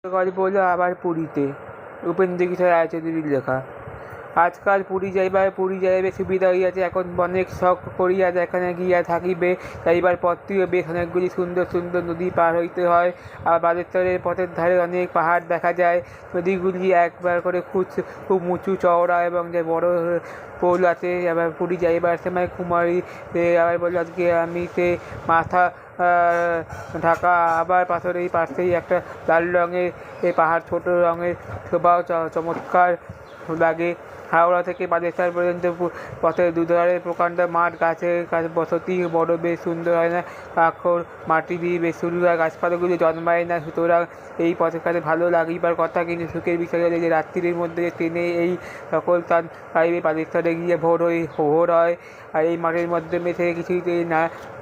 গল্প হলো আবার পুরীতে, উপেন্দ্রকিশোর রায়চৌধুরীর লেখা। আজকাল পুরী যাইবে সুবিধা হইয়াছে, এখন অনেক শখ করিয়া যেখানে গিয়া থাকিবে। যাইবার পথটিও বেশ অনেকগুলি সুন্দর সুন্দর নদী পার হইতে হয়। আর বালেশ্বরের পথের ধারে অনেক পাহাড় দেখা যায়। নদীগুলি একবার করে খুব উঁচু চওড়া এবং যে বড় পোল আছে। আবার পুরী যাইবার সময় কুমারী আবার বলল, আজকে আমি মাথা ঢাকা। আবার পাথরের পাশেই একটা লাল রঙের পাহাড়, ছোট রঙের শোভাও চমৎকার লাগে। হাওড়া থেকে বালেশ্বর পর্যন্ত পথের দুধারে প্রকাণ্ড মাঠ, গাছের বসতি বড় বেশ সুন্দর হয় না, পাথর মাটি দিয়ে বেশ শুরু হয়, গাছপালাগুলো জন্মায় না, সুতরাং এই পথের কাছে ভালো লাগিবার কথা। কিন্তু সুখের বিষয় হলে যে রাত্রির মধ্যে ট্রেনে এই সকল স্থান পাইবে। বালেশ্বরে গিয়ে ভোর হয়, আর এই মাঠের মাধ্যমে থেকে কিছুতেই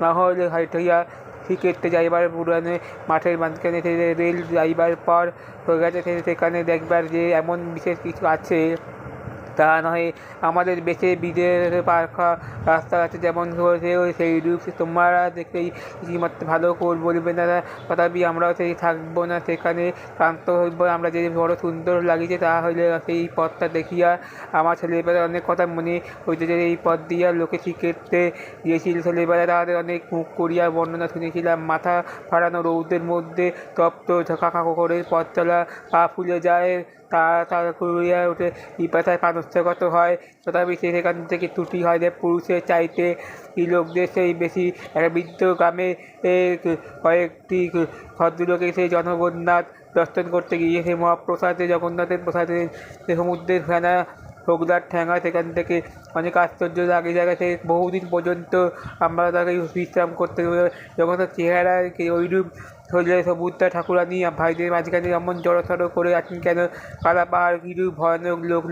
না হলে হইয়া শ্রীক্ষেত্রে যাইবার পুরানো মাঠের মাঝখানে রেল যাইবার পর হয়ে গেছে। সেখানে দেখবার যে এমন বিশেষ কিছু আছে তা নয়। আমাদের বেশি বিদের পাখা রাস্তা আছে যেমন সেই রূপ তোমরা দেখলেই কিছুমাত্র ভালো বলবে না, তথাপি আমরাও সেই থাকবো না, সেখানে ক্লান্ত হইব। আমরা যে বড় সুন্দর লাগিছে তা হইলে সেই পথটা দেখিয়া আমার ছেলেবেলায় অনেক কথা মনে হইতে যে এই পথ দিয়া লোকে শ্রীক্ষেত্রে গিয়েছিল। ছেলেবেলায় তাদের অনেক মুখ করিয়া বর্ণনা শুনেছিলাম। মাথা ফাড়ানো রৌদের মধ্যে তপ্ত ঝাঁকা করে পথ চলা, পা ফুলে যায়, তাড়া করিয়া উঠে পিপাসায় পানস্থগত হয়। তথাপি সেখান থেকে ত্রুটি হয় যে পুরুষের চাইতে লোকদের সেই বেশি। একটা বৃদ্ধ গ্রামে কয়েকটি ভদ্রলোকে সেই জগন্নাথ দর্শন করতে গিয়ে সেই মহাপ্রসাদে জগন্নাথের প্রসাদে সমুদ্রের ফেনা হোগলার ঠ্যাঙা, সেখান থেকে অনেক আশ্চর্য লাগে। জায়গায় সে বহুদিন পর্যন্ত আমরা তাকে বিশ্রাম করতে জগন্নাথ চেহারা ওইরূপ হইলে সমুদ্র ঠাকুরানি ভাইদের মাঝখানে এমন জড়সড় করে আছেন কেন? কালা পাহাড় কিরূপ ভয়ানক লোক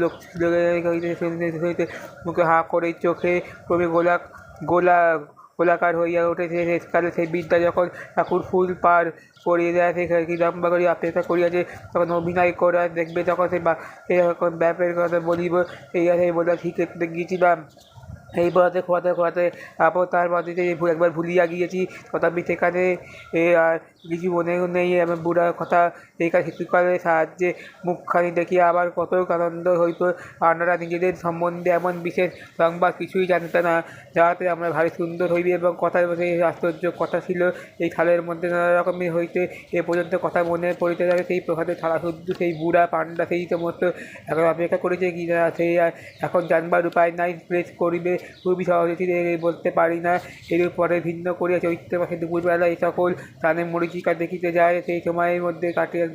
মুখে হাঁ করে, চোখে ক্রমে গোলাকার হইয়া ওঠে। শেষকালে সেই বিদ্যা যখন ঠাকুর ফুল পার করিয়ে দেয়, সে লম্বা করিয়া অপেক্ষা করিয়াছে, তখন অভিনয় করা দেখবে। তখন এখন ব্যাপের কথা বলিব। সেই বলে শ্রীক্ষেত্রে গিয়েছিলাম। এই বলাতে খোয়াতে তারপর তার বাড়িতে একবার ভুলিয়া গিয়েছি, তথাপি সেখানে আর কিছু মনে নেই। আমার বুড়ার কথা সেইখানে শিশুকালের সাহায্যে মুখখানি দেখিয়া আবার কত আনন্দ হইত। আপনারা নিজেদের সম্বন্ধে এমন বিশেষ সংবাদ কিছুই জানতে না, যাহাতে আমরা ভারী সুন্দর হইবে। এবং কথার সেই আশ্চর্য কথা ছিল, এই খালের মধ্যে নানা রকমের হইতে এ পর্যন্ত কথা মনে পড়িতে থাকে। সেই প্রসাদে ছাড়া শুদ্ধ সেই বুড়া পান্ডা সেই সমস্ত এখন অপেক্ষা করেছে কি না, সেই এখন জানবার উপায় নাই। প্রেস করিবে খুবই সহজে বলতে পারি না। এর পরে ভিন্ন করিয়া চৈত্র মাসে দুপুরবেলা এই সকল স্থানে মরীচিকা দেখিতে যায়। সেই সময়ের মধ্যে কাটিয়া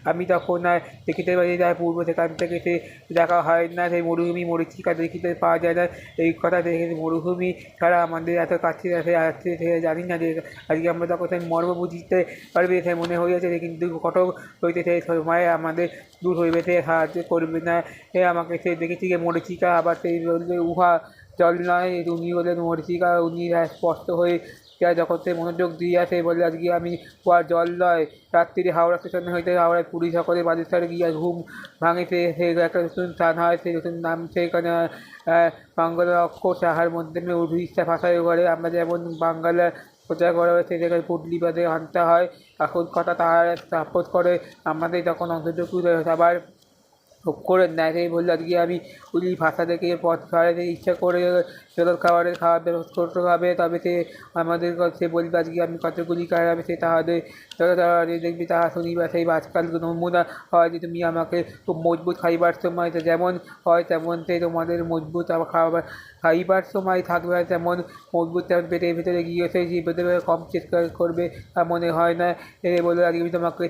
আমি তখন আর দেখিতে পারি যায়, পূর্ব সেখান থেকে সে দেখা হয় না। সেই মরীচিকা দেখিতে পাওয়া যায় না। এই কথা দেখে মরুভূমি ছাড়া আমাদের এত কাছে আসছে সে জানি না যে আজকে আমরা তখন সেই মর্ম বুঝিতে পারবে, সে মনে হইয়াছে। কিন্তু কটক হইতে সেই সময় আমাদের দূর হইবে, সে সাহায্য করবে না। আমাকে সে দেখেছি মরীচিকা, আবার সেই বলবে উহা জল নয়, উনি হলেন মরীচিকা। উনি স্পষ্ট হয়ে যখন সে মনোযোগ দিয়া সে বলে, আজকে আমি কুয়ার জল নয়। রাত্রিরে হাওড়া স্টেশন হইতে হাওড়ায় পুরী সকলে বালেশ্বরে গিয়া ঘুম ভাঙে। সে একটা নতুন স্থান হয়, সেই নতুন নাম সেখানে বাংলা অক্ষর সাহার মধ্যে উড়িষ্যা ভাষায় করে। আমরা যেমন বাংলা প্রচার করা হয়েছে সেখানে পুটলি বাদে আনতে হয়। এখন কথা তাহার স্থাপত করে আমাদের তখন অন্তর্যুক্ত আবার অক্ষরের ন্যায়। সেই বললো, আজকে আমি ওই ভাষা থেকে পথ খাওয়াতে ইচ্ছা করে জলের খাওয়ার ব্যবস্থা করতে হবে। তবে সে আমাদের সে বলবে, আজকে আমি কতগুলি খাওয়াবে, সে তাহাদের দেখবি তাহা শুনিবা। সেই আজকাল নমুনা হয় যে তুমি আমাকে খুব মজবুত খাইবার সময় যেমন হয় তেমন সেই তোমাদের মজবুত খাইবার সময় থাকবে তেমন মজবুত, তেমন পেটের ভিতরে গিয়ে সেই ভেতরে কম চেষ্টা করবে তা মনে হয় না। এ বলে, আজকে আমি তোমাকে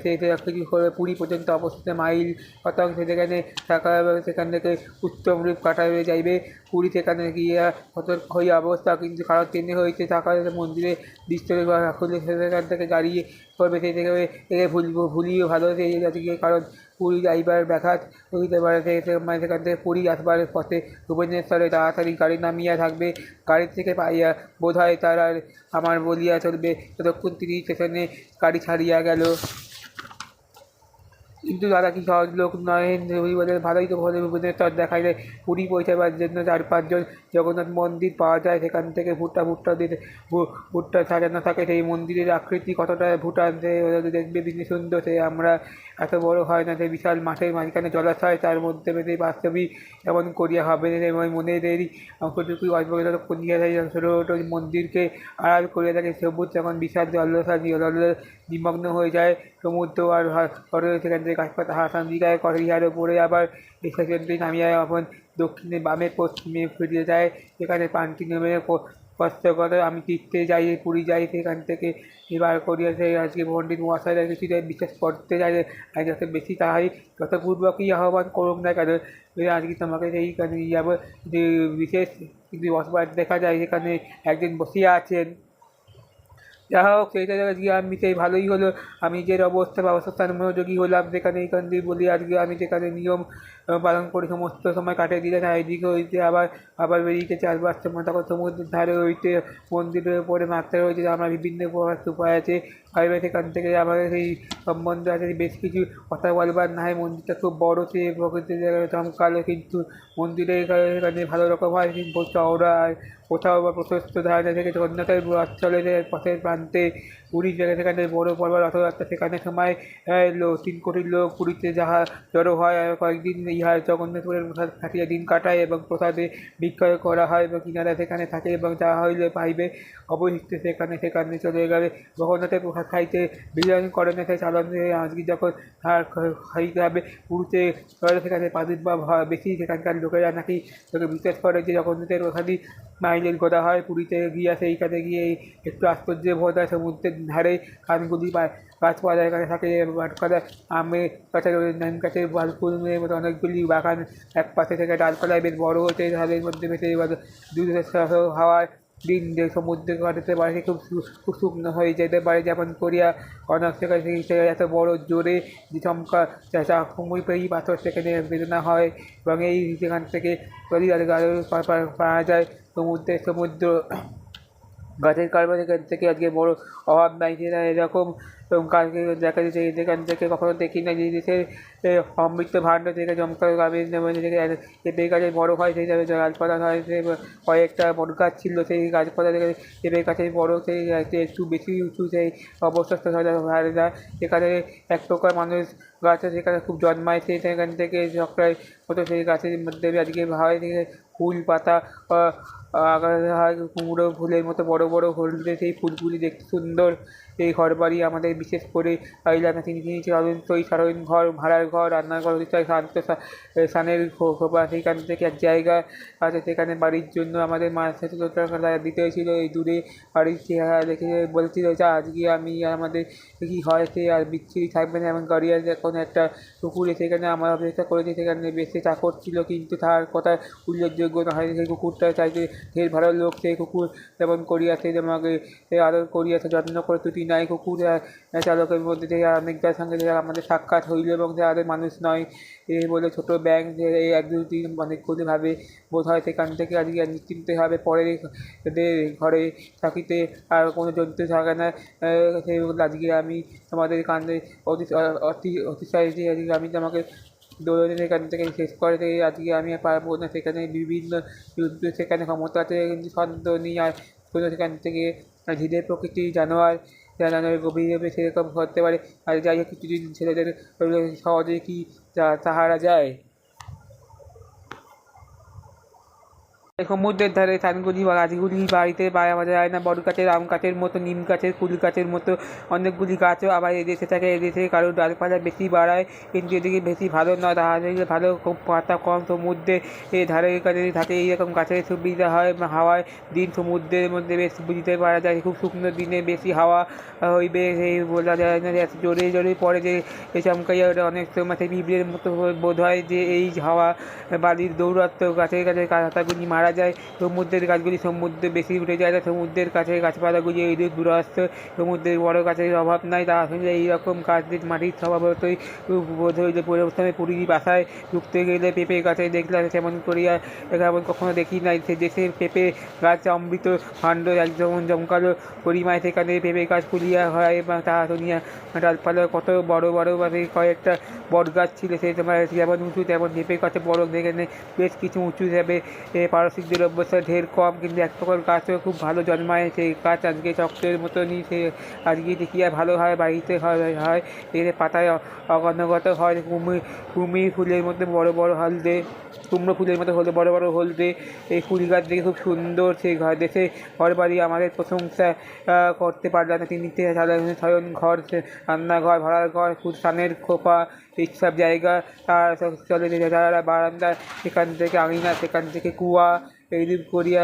কিছু করে পুরী পর্যন্ত অবস্থিত মাইল শতাংশ সেখানে থাকা এবং সেখান থেকে উত্তম রূপ কাটাবে যাইবে। পুরী সেখানে গিয়া সতর্ক হইয়া অবস্থা, কিন্তু কারণ ট্রেনে হইতে থাকা মন্দিরে দৃশ্য খুলে সেখান থেকে গাড়ি করবে, সেই থেকে ভুলিও ভালো সেই আজকে। কারণ পুরী যাইবার ব্যাঘাত হইতে পারে, সেখান থেকে পুরী আসবার পথে ভুবনেশ্বরে তাড়াতাড়ি গাড়ি নামিয়া থাকবে। গাড়ি থেকে পাইয়া বোধ হয় তার আর আমার বলিয়া চলবে। ততক্ষণ তিনি স্টেশনে গাড়ি ছাড়িয়া গেল। কিন্তু দাদা কি সহজ লোক নয়, রবিবারের ভালোই তো ভোজনের চট দেখায় যায়। পুরী পৌঁছাবার জন্য 4-5 জন জগন্নাথ মন্দির পাওয়া যায়, সেখান থেকে ভুট্টা দিয়ে ভুট্টা সাজানো থাকে। সেই মন্দিরের আকৃতি কতটা ভুটান, সে দেখবে দিনে সুন্দর। সে আমরা এত বড় হয় না, সেই বিশাল মাঠের মাঝখানে জলাশয়, তার মধ্যে বেঁধে বাস্তবই এমন করিয়া হবে না। এবং মনেরই অঙ্কটুকুই অল্প করিয়া যায় ছোটো ছোটো মন্দিরকে আড়াল করিয়া থাকে সবুজ যখন বিশাল জলসায় নিমগ্ন হয়ে যায় সমুদ্র। আর সেখান থেকে গাছপাতা হাসান দিঘায় করে ইহার ওপরে আবার এই সেখানটি নামিয়া এখন দক্ষিণে বামে পশ্চিমে ফিরে যায়। সেখানে পানটি নেমে কষ্ট করে আমি তীর্থে যাই, পুরী যাই, সেখান থেকে এবার করিয়া সেই আজকে পণ্ডিত মহাশয়রা কিছুটা বিশ্বাস করতে চাই আর যত বেশি তাহাই যত পূর্বকই আহ্বান করুক না কেন, আজকে তোমাকে সেইখানে যাবো। যে বিশেষ কিন্তু বসবাস দেখা যায় সেখানে একজন বসিয়া আছেন। যা হোক সেইটা আজকে আমি সেই ভালোই হলো, আমি যে অবস্থান মনোযোগী হলাম সেখানে এইখান দিয়ে বলি আজকে আমি যেখানে নিয়ম পালন করে সমস্ত সময় কাটিয়ে দিলে না, এদিকে হইতে আবার বেরিয়েছে চারবার সময়, তখন সমুদ্রের ধারে হইতে মন্দিরের উপরে মাত্রা রয়েছে। আমার বিভিন্ন উপায় আছে, ভাইবে সেখান থেকে আমাদের সেই সম্বন্ধে আছে বেশ কিছু কথা বলবার না হয়। মন্দিরটা খুব বড়, সে প্রকৃতির চমকালো, কিন্তু মন্দিরের এখানে ভালো রকম হয়, কিন্তু চওড়া আর কোথাও বা প্রশস্ত ধারণা থেকে জগন্নাথের চলে যায় পথের প্রান্তে পুরীর জায়গায়, সেখানে বড় পর্ব রথযাত্রা, সেখানে সময় 3 কোটি লোক পুরীতে যাহা জড়ো হয়। কয়েকদিন ইহা জগন্নাথপুরের প্রসাদ খাটিয়ে দিন কাটায় এবং প্রসাদে বিক্রয় করা হয় এবং কিনারা সেখানে থাকে এবং যাহা হইলে পাইবে অবশিষ্ট সেখানে চলে গেলে জগন্নাথের প্রসাদ খাইতে বিলয়ন করে না। সেই চালন আজকে যখন খাইতে হবে পুরীতে সেখানে প্রাদুর্ভাব বেশি, সেখানকার লোকেরা নাকি বিশ্বাস করে যে জগন্নাথের প্রসাদই মাইলের গোদা হয়। পুরীতে গিয়া সেইখানে গিয়ে একটু আশ্চর্য বোধ হয়, সমুদ্রের ধারে কানগুলি গাছপালা এখানে থাকে, গাছপালা আমের গাছের নিম গাছের বালকুলের মতো অনেকগুলি বাগান এক পাশে থেকে ডালপালায় বেশ বড় হচ্ছে, ধারের মধ্যে ভেসে হাওয়ার দিন যে সমুদ্রে কাটাতে পারে খুব শুকনো হয়ে যেতে পারে, যেমন করিয়া অনেক সেখানে এত বড় জোরে যে চমকা কুমুই পেয়ে পাথর সেখানে বেদনা হয় এবং এই সেখান থেকে পাওয়া যায় সমুদ্র গাছের কারবার এখান থেকে আজকে বড় অভাব নাই। সেটা এরকম কালকে দেখা যাচ্ছে যেখান থেকে কখনো দেখি না যে দেশের সমৃদ্ধ ভাণ্ডার থেকে জমকালো গ্রামের থেকে পেঁপে গাছে বড়ো হয়, সেই হিসাবে গাছপালা হয়। সে কয়েকটা বড় গাছ ছিল, সেই গাছপালা থেকে পেঁপে গাছে বড়ো, সেই একটু বেশি উঁচু, সেই অবস্থা হারে না। সেখানে এক প্রকার মানুষ গাছ সেখানে খুব জন্মায়, সেখান থেকে ঝকড়ায় হতো, সেই গাছের মধ্যে আজকে হয় ফুল পাতা হয় কুমড়ো ফুলের মতো বড় বড় হলদে, সেই ফুলগুলি দেখতে সুন্দর। এই ঘরবাড়ি আমাদের বিশেষ করে এলাকা তিনি সাধারণ ঘর, ভাড়ার ঘর, রান্নাঘর, শান্ত স্থানের খোপা, সেইখান থেকে এক জায়গা আছে সেখানে বাড়ির জন্য আমাদের মাছ দিতে হয়েছিল। এই দূরে বাড়ির চেহারা দেখে বলছিল যা আজকে আমি আমাদের কী হয় সে আর বিচ্ছিরি থাকবে না, এমন গাড়ি আছে এখন একটা কুকুরে সেখানে আমার অপেক্ষা করেছে, সেখানে বেশি চাকর ছিল, কিন্তু তার কথা উল্লেখযোগ্য নয়। সেই কুকুরটা চাইতে ঢের ভালো লোক, সেই কুকুর যেমন করিয়াছে আমাকে আদর করিয়াছে, যত্ন করে ত্রুটি নাই। কুকুর চালকের মধ্যে থেকে অনেকটার সঙ্গে আমাদের সাক্ষাৎ হইল এবং তাদের মানুষ নয় এই বলে ছোটো ব্যাংক যে এই 1-2 দিন অনেকগুলিভাবে বোধ হয় সেখান থেকে আজকে নিশ্চিন্তভাবে পরের ঘরে থাকিতে আর কোনো জন্তু থাকে না। সেই আজকে আমি তোমাদের কান্দে অতিশয় যে আজকে আমি তোমাকে দৌড়ে সেখান থেকে শেষ করে থেকে আজকে আমি পারবো না। সেখানে বিভিন্ন সেখানে ক্ষমতা আছে কিন্তু সন্দেহ নেই, আর সেখান থেকে ধীরে প্রকৃতি জানোয়ার গভীরভাবে সেরকম হতে পারে। আর যাই হোক কিছুদিন ছেলেদের সহজে কি তাহারা যায়। সমুদ্রের ধারে স্থানগুলি বা গাছগুলি বাড়িতে পাওয়া যায় না, বড় গাছের, আম গাছের মতো, নিম গাছের, কুল গাছের মতো অনেকগুলি গাছও আবার এদেশে থাকে। এদেশে কারোর ডালপালা বেশি বাড়ায় কিন্তু এদিকে বেশি ভালো নয়, তাহলে ভালো খুব পাতা কম। সমুদ্রে ধারে কাছে থাকে এইরকম গাছের সুবিধা হয়, হাওয়ায় দিন সমুদ্রের মধ্যে বেশ বুঝতে পারা যায়। খুব শুকনো দিনে বেশি হাওয়া হইবে সেই বলা যায় না, জোরে জোরে পড়ে যে এই চমকাইয়া ওটা অনেক সময় বিবরের মতো বোধ হয় যে এই হাওয়া বাড়ির দৌড়াত্ম গাছের কাছে কাঁথাগুলি মারা মারা যায়। সমুদ্রের গাছগুলি সমুদ্রে বেশি উঠে যায়, সমুদ্রের কাছে গাছপালাগুলি এইরূপ দুরস্ত। সমুদ্রের বড় গাছের অভাব নাই, তা আসলে এইরকম গাছদের মাটির স্বভাবতই বোধ হইলে প্রথমে পুরীর বাসায় ঢুকতে গেলে পেঁপে গাছে দেখলাম তেমন করিয়া এমন কখনো দেখি নাই। সে দেশের পেঁপে গাছ অমৃত ভাণ্ড একদম জমকালো পরিমায় সেখানে পেঁপে গাছ ফুলিয়া হয় এবং তাহা শুনিয়া ডালপালা কত বড় বড় কয়েকটা বট গাছ ছিল, সেই সময় যেমন উঁচু তেমন পেঁপে গাছে বড় যেখানে বেশ কিছু উঁচু হিসাবে পারসিকদের অবস্থা ঢের কম, কিন্তু এক প্রকার গাছও খুব ভালো জন্মায়। সেই গাছ আজকে চক্রের মতনই সে আজকে দেখিয়া ভালো হয়, বাড়িতে হয় এর পাতায় অনগত হয় কুমির ফুলের মধ্যে বড় বড় হলদে, কুমড়ো ফুলের মতো বড় বড় হলদে এই ফুল গাছ দেখে খুব সুন্দর। সেই ঘর দেশে ঘর বাড়ি আমাদের প্রশংসা করতে পারলাম না। তিনি শয়ন ঘর, রান্নাঘর, ভাড়ার ঘর, স্নানের খোপা এইসব জায়গা, তার চলে যারা বারান্দা, সেখান থেকে আঙিনা, সেখান থেকে কুয়া, এইরূপ করিয়া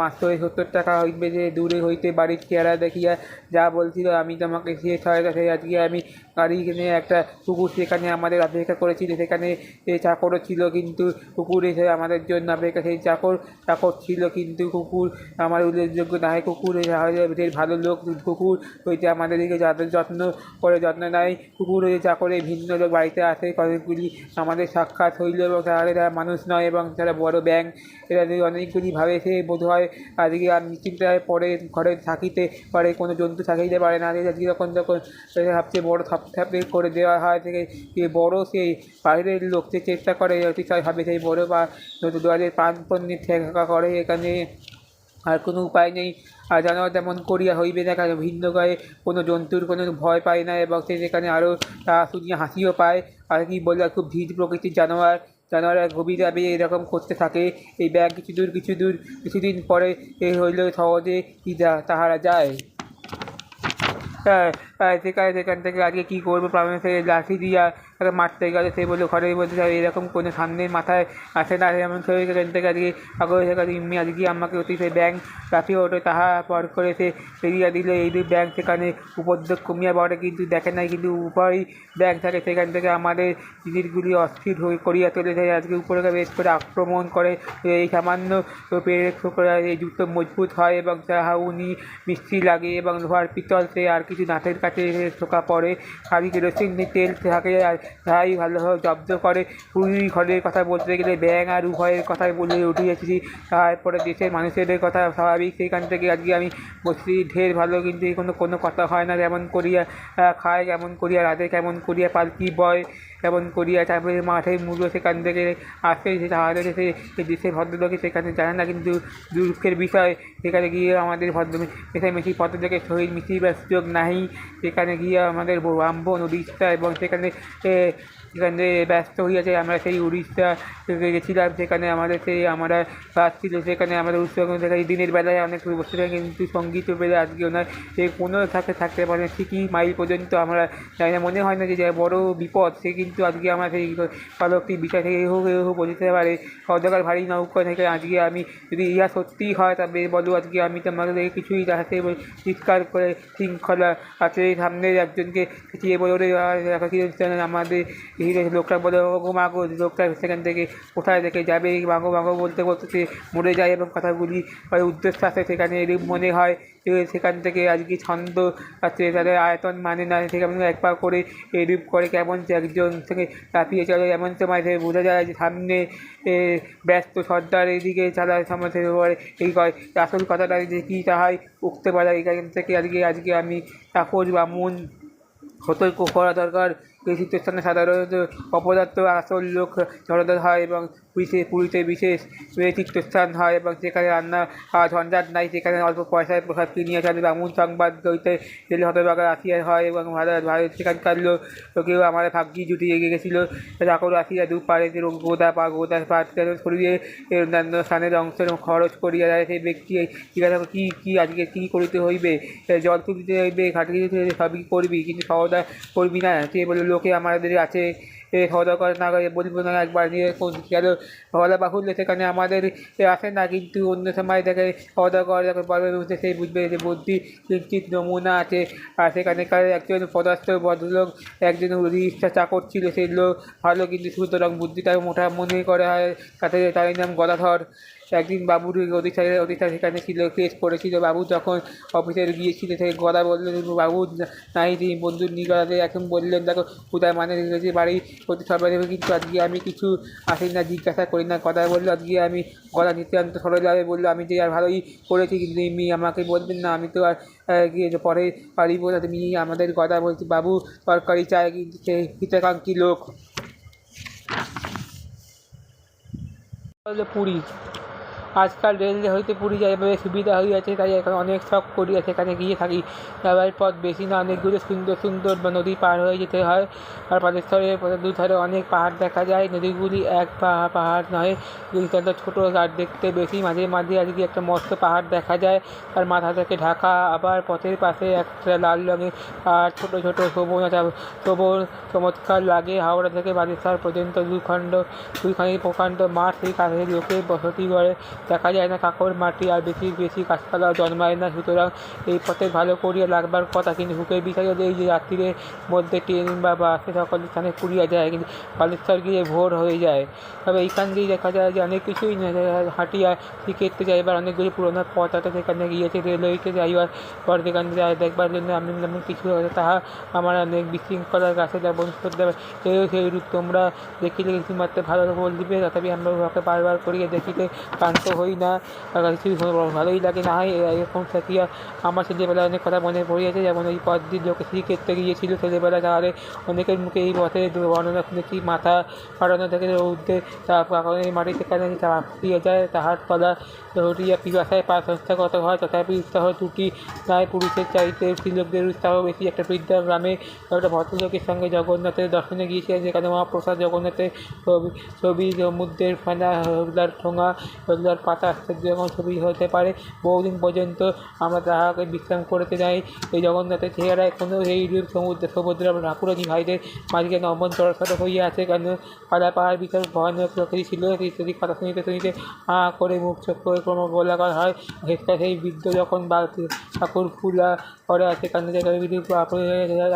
মাত্র 70 টাকা হইবে যে দূরে হইতে বাড়ির চেহারা দেখিয়া যা বলছিল আমি তোমাকে শেষ হয় সেই আজকে আমি গাড়ি কিনে একটা কুকুর সেখানে আমাদের অপেক্ষা করেছিল, সেখানে চাকরও ছিল, কিন্তু কুকুর এসে আমাদের জন্য অপেক্ষা, সেই চাকর ছিল কিন্তু কুকুর আমার উল্লেখযোগ্য নাহে। কুকুর ভালো লোক, কুকুর হইতে আমাদেরকে যাদের যত্ন করে যত্ন নেয়। কুকুর হয়ে চাকরে ভিন্ন লোক বাড়িতে আসে, কয়েকগুলি আমাদের সাক্ষাৎ হইল এবং তারা মানুষ নয় এবং তারা বড় ব্যাঙ, এরা অনেকগুলি ভাবে সে বোধ হয় আজকে আর নিশ্চিন্তায় পরে ঘরে থাকিতে পারে, কোনো জন্তু থাকিতে পারে না। আজকে যখন সবচেয়ে বড় থাপে করে দেওয়া হয় থেকে বড় সেই বাইরের লোক যে চেষ্টা করে অতিশয় ভাবে সেই বড় বা দুয়ারের প্রাণপণ্যে ঠেকা করে, এখানে আর কোনো উপায় নেই। আর জানোয়ার তেমন করিয়া হইবে না, কারণ ভিন্ন গায়ে কোনো জন্তুর কোনো ভয় পায় না এবং সে সেখানে আরও শুনিয়া হাসিও পায়। আর কি বলবে, খুব ধীর প্রকৃতির জানোয়াররা গভীর ভাবে এরকম করতে থাকে। এই ব্যাগ কিছুদিন পরে হইল সহজে তাহারা যায়। সেখান থেকে আজকে কী করবো, সে লাঠি দিয়া তাকে মারতে গেলে সে বললো ঘরের মধ্যে এরকম কোনো সামনের মাথায় আসে না, এমন সেখান থেকে আজকে আজকে আমাকে অতি সে ব্যাংক লাফিয়ে ওঠে, তাহা পর করে সে ফেরিয়া দিল। এইরূপ ব্যাংক সেখানে উপদ্রব কমিয়া পড়ে, কিন্তু দেখে নাই, কিন্তু উভয়ই ব্যাংক থাকে। সেখান থেকে আমাদের জিনিসগুলি অস্থির হয়ে করিয়া তোলে, আজকে উপরে বেশ করে আক্রমণ করে। এই সামান্য পেরেক করে এই জুতো মজবুত হয় এবং তাহা উনি মিস্ত্রি লাগে এবং লোহার পিতল সে আর কিছু দাঁতের কাছে ঠোকা পড়ে। খালি কেরোসিন তেল থাকে, আর তাই ভালোভাবে জব্দ করে। পুরী ঘরের কথা বলতে গেলে ব্যাঙ আর উভয়ের কথাই বলে উঠিয়েছি। তারপরে দেশের মানুষের কথা স্বাভাবিক, সেখান থেকে আজকে আমি বসছি ঢের ভালো, কিন্তু কোনো কথা হয় না। কেমন করিয়া খায়, কেমন করিয়া রাধে, কেমন করিয়া পালকি বয়, কেমন করিয়া তারপরে মাঠের মূল্য সেখান থেকে আসে, তাহলে সে দেশের ভদ্রলোকে সেখানে জানে না। কিন্তু দুঃখের বিষয়, সেখানে গিয়ে আমাদের মেশামেশি ভদ্রলোকের সহিত মিশিবার সুযোগ নাই। সেখানে গিয়ে আমাদের ব্রাহ্মণ উড়িষ্যা এবং সেখানে ব্যস্ত হইয়াছে। আমরা সেই উড়িষ্যা গেছিলাম, সেখানে আমাদের আমরা কাজ ছিল, সেখানে আমাদের উৎসব দিনের বেলায় অনেক বসে থাকে, কিন্তু সঙ্গীত বেলা আজকেও নয়, সে কোনো থাকতে পারে ঠিকই মাইল পর্যন্ত আমরা জানি না। মনে হয় না যে বড় বিপদ, সে কিন্তু আজকে আমার সেই পালকটি বিষয় থেকে বলতে পারে অন্ধকার ভারী নৌকা থেকে আজকে আমি যদি ইহা সত্যিই হয় তবে বলো আজকে আমি তোমাদের কিছুই দেখাতে চিৎকার করে শৃঙ্খলা আছে সামনের একজনকে চেয়ে বলে আমাদের লোকটা বলে মাগো, লোকটা সেখান থেকে কোথায় দেখে যাবে, মাগো বলতে সে মরে যায় এবং কথাগুলি উদ্দেশ্য আছে সেখানে এরূপ মনে হয়। সেখান থেকে আজকে ছন্দ আছে, তাদের আয়তন মানে না, সেখানে একবার করে এরূপ করে কেমন একজন থেকে লাফিয়ে চলে। এমন সময় বোঝা যায় যে সামনে ব্যস্ত সর্দার এইদিকে চালার সময় এই আসল কথাটা যে কী তাহাই উঠতে পারে। এখান থেকে আজকে আমি তাপস বামুন সতর্ক করা দরকার। এই তীর্থস্থানে সাধারণত অপদার্থ আসল লোক জড়োদার হয় এবং পুরীতে বিশেষ তীর্থস্থান হয় এবং সেখানে রান্না ঝঞ্ঝাট নাই, সেখানে অল্প পয়সায় প্রসাদ কিনিয়ে চলে। ব্রাহ্মণ সংবাদ গইতে গেলে হতভাগা আসিয়া হয় এবং ভারত সেখানকার লোকেও আমার ভাগ্যি জুটিয়ে গেছিলো। চাকর আসিয়া দুপারে গোদা পাত শরীরে অন্যান্য স্থানের অংশের খরচ করিয়া দেয়। সেই ব্যক্তি জিজ্ঞাসা কী আজকে কী করিতে হইবে, জল তুলিতে হইবে, ঘাটি সবই করবি, কিন্তু সহদা করবি না। সে বলে লোকে আমাদের আছে খাওয়া করে না বলবো না, একবার নিয়ে গেল খাওয়া বাহুল্য, সেখানে আমাদের আসে না, কিন্তু অন্য সময় দেখে খাওয়া দাওয়া করে যখন পর্বের মধ্যে সেই বুঝবে যে বুদ্ধি কিঞ্চিত নমুনা আছে। আর সেখানেকার একজন পদার্থ ভদ্রলোক একজন উড়িষ্যা চাকর ছিল, সেই লোক ভালো কিন্তু সুতরাং বুদ্ধিটা মোটা মনে করে হয়, তার নাম গদাধর। একদিন বাবুর অতিথা সেখানে ছিল, কেস করেছিল। বাবু যখন অফিসে গিয়েছিল থেকে গদা বললেন, বাবু নাই তিনি বন্ধুর নিগড়াতে এখন বললেন, দেখো কোথায় মানে যে বাড়ি প্রতি সবাই দেবে, কিন্তু আজকে আমি কিছু আসি না, জিজ্ঞাসা করি না। গদা বললো, আজকে আমি গদা নিত্যান্ত সরলভাবে বললো, আমি যে আর ভালোই করেছি, কিন্তু এমনি আমাকে বলবেন না, আমি তো আর গিয়ে পরে পারিব না। তুমি আমাদের গদা বলছি, বাবু তরকারি চায়, কিন্তু সে হিতাকাঙ্ক্ষী লোক। পুরী আজকাল রেলওয়ে হইতে পুরী যাইবারে সুবিধা হইয়াছে, তাই এখন অনেক শখ করিয়া সেখানে গিয়ে থাকি। যাবার পথ বেশি না, অনেকগুলো সুন্দর সুন্দর নদী পার হয়ে যেতে হয়। আর পাদস্থলের দুধারে অনেক পাহাড় দেখা যায়। নদীগুলি এক পাহাড় নয়, নিতান্ত ছোটো, আর দেখতে বেশি। মাঝে মাঝে আজকে একটা মস্ত পাহাড় দেখা যায়, তার মাথা থেকে ঢাকা। আবার পথের পাশে একটা লাল রঙের আর ছোটো ছোটো শোভন চমৎকার লাগে। হাওড়া থেকে বাগেশ্বর পর্যন্ত দুইখানি প্রকাণ্ড মাঠ, সেই কাছে লোকের বসতি গড়ে দেখা যায় না, কাকর মাটি, আর বেশি বেশি গাছপালাও জন্মায় না। সুতরাং এই পথে ভালো করিয়া লাগবার কথা, কিন্তু হুকের বিষয় এই যে রাত্রির মধ্যে ট্রেন বা বাসে সকল স্থানে পুড়িয়া যায়, কিন্তু বালেশ্বর গিয়ে ভোর হয়ে যায়। তবে এইখান দিয়ে দেখা যায় যে অনেক কিছুই হাঁটিয়া শ্রীক্ষেত্রে যাইবার অনেকগুলি পুরোনো পথ আছে, সেখানে গিয়েছে। রেলওয়েতে যাইবার পর সেখানে দেখবার জন্য এমন কিছু আছে, তাহা আমার অনেক বিশৃঙ্খলার কাছে যেমন করতে হবে, সেইরূপ তোমরা দেখিলে কিছুমাত্র ভালো বলিবে। তথাপি আমরা উহাকে বারবার করিয়া দেখিতে ক্লান্ত হই না, কিছু ভালোই লাগে না হয়। এরকম থাকিয়া আমার ছেলেবেলায় অনেক কথা মনে পড়িয়াছে, যেমন এই পথ দিয়ে লোকে শ্রীক্ষেত্রে গিয়েছিল ছেলেবেলা, তাহলে অনেকের মুখে এই পথে বর্ণনা শুনেছি। মাথা ফাটানো থেকে উঠতে এই মাটি সেখানে ফুটিয়ে যায়, তাহার তলা হটিয়া পিপাসায় পা সংস্থাগত হয়। তথাপি উৎসাহ ত্রুটি নাই, পুরুষের চাইতে স্ত্রীলোকদের উৎসাহ বেশি। একটা বৃদ্ধা গ্রামে একটা ভদ্রলোকের সঙ্গে জগন্নাথের দর্শনে গিয়েছিলেন, যেখানে মহাপ্রসাদ জগন্নাথের ছবি, সমুদ্রের ফেনা, হলদার ঠোঙা, হলদার পাতা যেমন ছবি হতে পারে। বহুদিন পর্যন্ত আমরা তাহাকে বিশ্রাম করতে যাই। এই জগন্নাথের চেহারা এখনও এই রূপ সমুদ্র ঠাকুরানি ভাইদের মাঝখানে নমন চড়াচড় হইয়া আছে, কেন পাড়া পাহাড় ভিতর ভয়ানক প্রকৃতি ছিল। ইত্যাদি কথা শুনিতে শুনিতে করে মুখ চোখ করে ক্রম গোলাকার হয়। সেই বৃদ্ধ যখন ঠাকুর ফুলা করে সেখানে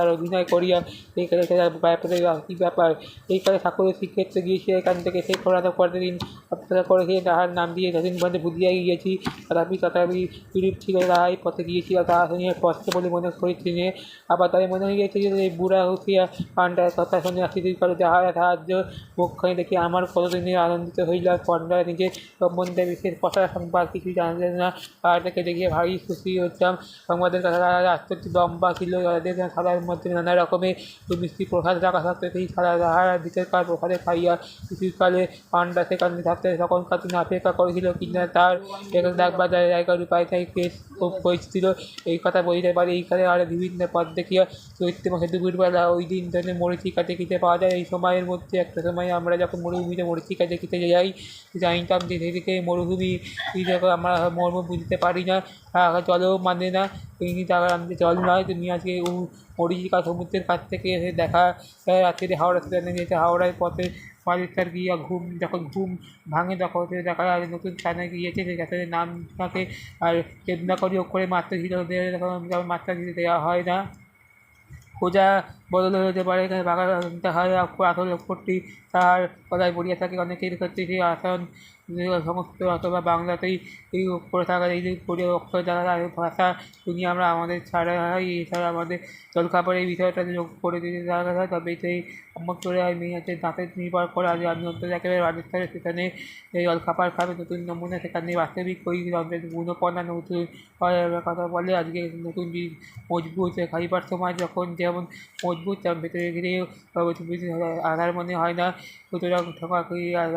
আর অভিনয় করিয়া এইখানে ব্যাপারে কী ব্যাপার, এইখানে ঠাকুরের শ্রীক্ষেত্রে গিয়েছে, এখান থেকে সেই করতে দিন অপেক্ষা করেছে, তাহার নাম দিয়ে যতদিন পর্যন্ত ভুলিয়া গিয়েছি। তথাপি বিরূপ ছিল, তাহাই পথে গিয়েছিল, তাহা শুনিয়া কষ্ট বলে মনে করেছি। আবার তাই মনে হইয়াছে যে এই বুড়া হুঁশিয়া পাণ্ডার কথা শুনে আসিতে করে যাহার সাহায্য মুখখানি দেখে আমার কতদিনে আনন্দিত হইলাম। পাণ্ডা নিজের সম্বন্ধে বিশেষ কথা সংবাদ কিছু জানলেন না, তাহাদেরকে দেখিয়ে ভারী খুশি হতাম। সংবাদের কথা আশ্চর্য লম্বা ছিল, তাদের সাদার মধ্যে নানা রকমের মিষ্টি প্রসাদ রাখা থাকতে, সেই সাদা তাহার ভিতরকার প্রসাদে খাইয়া কিছুকালে পাণ্ডা সেখানে থাকতে তখনকার দিনে অপেক্ষা করেছিল কিনা তার দেখবার জায়গার উপায় তাই কেস খুব হয়েছিল। এই কথা বলিতে পারি। এইখানে আর বিভিন্ন পথ দেখিয়া চৈত্র মাসে দুপুরবেলা ওই দিন ধরে মরীচিকা দেখিতে পাওয়া যায়। এই সময়ের মধ্যে একটা সময় আমরা যখন মরুভূমিতে মরীচিকা দেখিতে যাই, জানিতাম যে সেদিকে মরুভূমি যখন আমরা মর্ম বুঝতে পারি না, জলও মানে না, তিনি তার আমাদের জল নয়। তুমি আজকে মরীচিকা সমুদ্রের কাছ থেকে এসে দেখা রাত্রে হাওড়া স্টেশনে যেতে, হাওড়ার পথে বালেশ্বর গিয়া যখন ঘুম ভাঙে তখন দেখা যায় নতুন স্থানে গিয়েছে, যে যাতে নাম থাকে। আর দেবনাগরী অক্ষরে মাত্রা দিতে তখন মাত্রা দিতে দেওয়া হয় না, খোঁজা বদল হতে পারে, এখানে বাংলা আনতে হয়। আসল অক্ষরটি তাহার কথায় পড়িয়া থাকে। অনেকের ক্ষেত্রে সেই আসন সমস্ত অথবা বাংলাতেই এই অক্ষর থাকা, এই যে অক্ষর দ্বারা ভাষা শুনি আমরা আমাদের ছাড়া হয়। এছাড়া আমাদের জলখাবারের বিষয়টা যোগ করে দিতে দেখা হয়, তবে সেই অমর হয় মেয়েদের দাঁতের নির্ভর করে। আজ আমি অন্তত একেবারে বাগেশ্বরে সেখানে জলখাবার খাবে নতুন নমুনা, সেখানে বাস্তবিক ওই গুণপনা নতুন কথা বলে। আজকে নতুন মজবুত খাইবার সময় যখন যেমন মজবুত ভেতরে গিয়েও আধার মনে হয় না। সুতরাং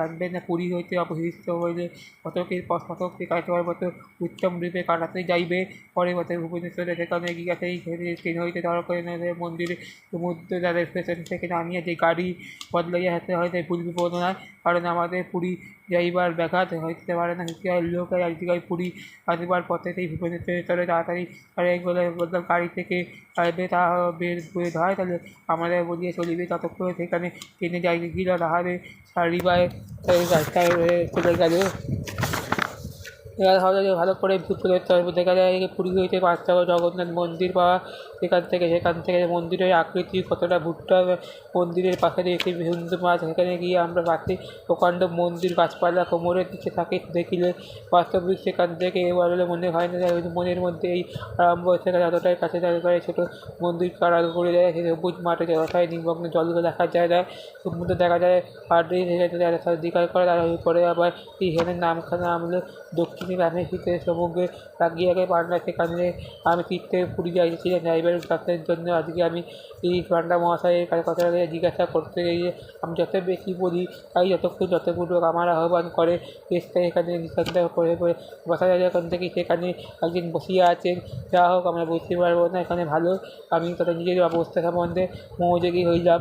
রাখবেন না, পুরী হইতে অপহৃষ্ট হইলে শতককে কাটাবার মতো উত্তম রূপে কাটাতে যাইবে। পরে পথে ভুবনেশ্বরে সেখানে গিয়া সেই ট্রেন হইতে তারকেশ্বর মন্দিরে সমুদ্র তাদের স্টেশন থেকে নামিয়া যে গাড়ি বদলাইয়া যেতে হয় তাই ভুল বিপদ নয়, কারণ আমাদের পুরী যাইবার ব্যাঘাত হইতে পারে না। লোক এক জায়গায় পুরী আসবার পথে সেই ভুবনেশ্বরে তাড়াতাড়ি গাড়ি থেকে তা বের হয়, তাহলে আমাদের বলিয়া চলিবে। ততক্ষণে সেখানে ট্রেনে যাই গিয়ে তাহারে সারিবায় রাস্তায় চলে গেল। এবার ভালো ভালো করে ঘুরতে ঘুরতে হবে। দেখা যায় যে পুরী হইতে বাচ্চা জগন্নাথ মন্দির পাওয়া, সেখান থেকে মন্দিরের আকৃতি কতটা ভুট্টা মন্দিরের পাশে একটি হিন্দু মাছ, সেখানে গিয়ে আমরা পাখি প্রকাণ্ড মন্দির গাছপালা কোমরের দিকে থাকে দেখিলে বাস্তবিক সেখান থেকে এবার মনে হয় না মনের মধ্যে এই আরম্ভ সেখানে যতটাই কাছে করে ছোটো মন্দির আড়াল করে দেয়, সেই সবুজ মাঠে যতটাই নির্মগ্ন জলগুলো দেখা যায় না, সমুদ্র দেখা যায় পাড়ে দিকার করে তার উপরে আবার এই হেনের নাম হলো দক্ষিণী রামের শীতে সমুদ্রে লাগিয়ে আগে পান্ডা, সেখানে আমি তীর্থে পুরী যাইছিলাম ড্রাইভারের কাছের জন্য। আজকে আমি এই পান্ডা মহাশয়ের কথা জিজ্ঞাসা করতে গিয়ে আমি যত বেশি বলি তাই যতটুকু আমার আহ্বান করে চেষ্টা এখানে নিঃসন্দেহ করে বসা যায় এখান থেকে, সেখানে একদিন বসিয়ে আছেন। যা হোক আমরা বুঝতে পারবো না এখানে ভালো, আমি তাদের নিজের অবস্থা সম্বন্ধে মনোযোগী হইলাম।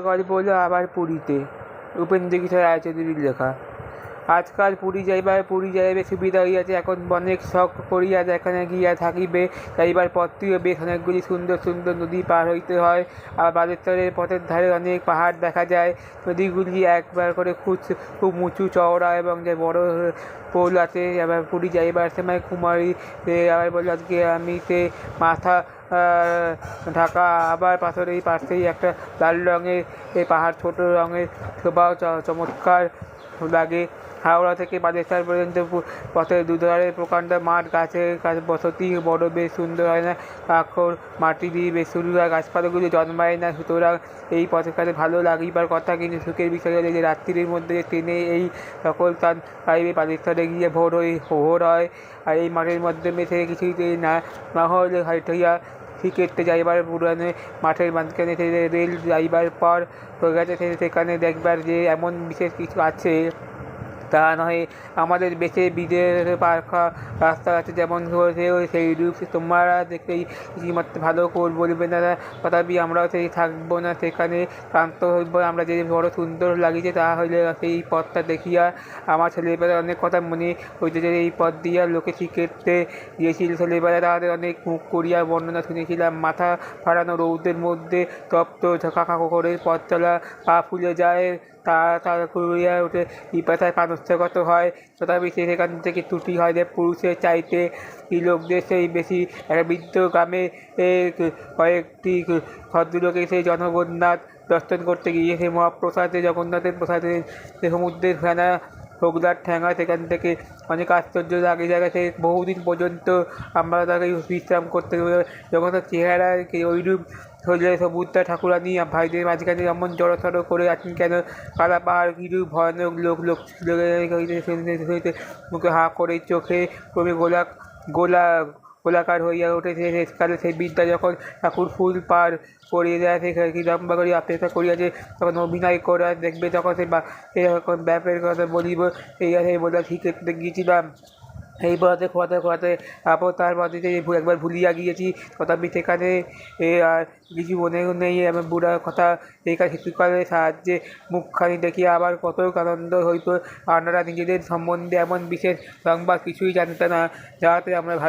গল্প হলো আবার পুরীতে, উপেন্দ্রকিশোর রায়চৌধুরীর লেখা। আজকাল পুরী যাইবে সুবিধা হইয়াছে, এখন অনেক শখ করিয়া যেখানে গিয়া থাকিবে যাইবার পথটিও বেশ অনেকগুলি সুন্দর সুন্দর নদী পার হইতে হয়। আর বালেশ্বরের পথের ধারে অনেক পাহাড় দেখা যায়। নদীগুলি একবার করে খুব উঁচু চওড়া এবং যে বড় পোল আছে। আবার পুরী যাইবার সময় কুমারী আবার বলল আজকে আমিতে মাথা ঢাকা, আবার পাথরের পাশেই একটা লাল রঙের পাহাড়, ছোট রঙের শোভাও চমৎকার লাগে। হাওড়া থেকে বালেশ্বর পর্যন্ত পথের দুধারে প্রকাণ্ড মাঠ, গাছের বসতি বড় বেশ সুন্দর হয় না, কাকর মাটি দিয়ে বেশ শুরু হয়, গাছপালাগুলি জন্মায় না, সুতরাং এই পথের কাছে ভালো লাগিবার কথা। কিন্তু সুখের বিষয় হলে যে রাত্রির মধ্যে ট্রেনে এই সকল স্থান পাইবে। বালেশ্বরে গিয়ে ভোর হয়, আর এই মাঠের মাধ্যমে থেকে কিছুতেই না হলে হইয়া ক্রিকেটে যাইবার পুরানো মাঠের মাঝখানে রেল যাইবার পর হয়ে গেছে, সেখানে দেখবার যে এমন বিশেষ কিছু আছে তা নয়। আমাদের বেশি বিদের পাখা রাস্তা আছে যেমন সেই রূপ তোমরা দেখলেই কিছুমাত্র ভালো বলবে না, তথাপি আমরাও সেই থাকবো না, সেখানে ক্লান্ত হইব। আমরা যে বড় সুন্দর লাগিছে তা হইলে সেই পথটা দেখিয়া আমার ছেলেবেলায় অনেক কথা মনে হইতে, যে এই পথ দিয়া লোকে শিখতে গিয়েছিল। ছেলেবেলায় তাদের অনেক মুখ করিয়া বর্ণনা শুনেছিলাম। মাথা ফাড়ানো রৌদের মধ্যে তপ্ত ঝাঁকা করে পথ চলা, পা ফুলে যায়, তাড়া করিয়া ওঠে, পিপাসায় পানস্থগত হয়, তথাপি সেখান থেকে ত্রুটি হয় যে পুরুষের চাইতে লোকদের সেই বেশি। একটা বৃদ্ধ গ্রামে কয়েকটি ভদ্রলোকে সেই জগন্নাথ দর্শন করতে গিয়ে সেই মহাপ্রসাদে জগন্নাথের প্রসাদে সমুদ্রের ফেনা হোগলার ঠ্যাঙা, সেখান থেকে অনেক আশ্চর্য লাগে জায়গায় সে বহুদিন পর্যন্ত আমরা তাকে বিশ্রাম করতে জগন্নাথ চেহারা ওইরূপ হলে বুদ্ধা ঠাকুরানি ভাইদের মাঝখানে এমন জড়সড় করে আছেন কেন? কালা পাহাড় কিরূপ ভয়ানক লোক মুখে হাঁ করে চোখে ক্রমে গোলাকার হইয়া ওঠে। শেষকালে সেই বিদ্যা যখন ঠাকুর ফুল পার করিয়ে দেয়, সে লম্বা করিয়া অপেক্ষা করিয়াছে তখন অভিনয় করা দেখবে, তখন সে ব্যাপের কথা বলিব। সেই বলে শিখতে গিয়েছিলাম, এই বলাতে খোয়াতে তারপর তার বাড়িতে একবার ভুলিয়া গিয়েছি, তথাপি সেখানে আর কিছু মনে নেই। এমন বুড়ার কথা এইখানে শিশুকালের সাহায্যে মুখখানি দেখিয়া আবার কত আনন্দ হইত। আপনারা নিজেদের সম্বন্ধে এমন বিশেষ সংবাদ কিছুই জানতে না, যাহাতে আমরা ভারী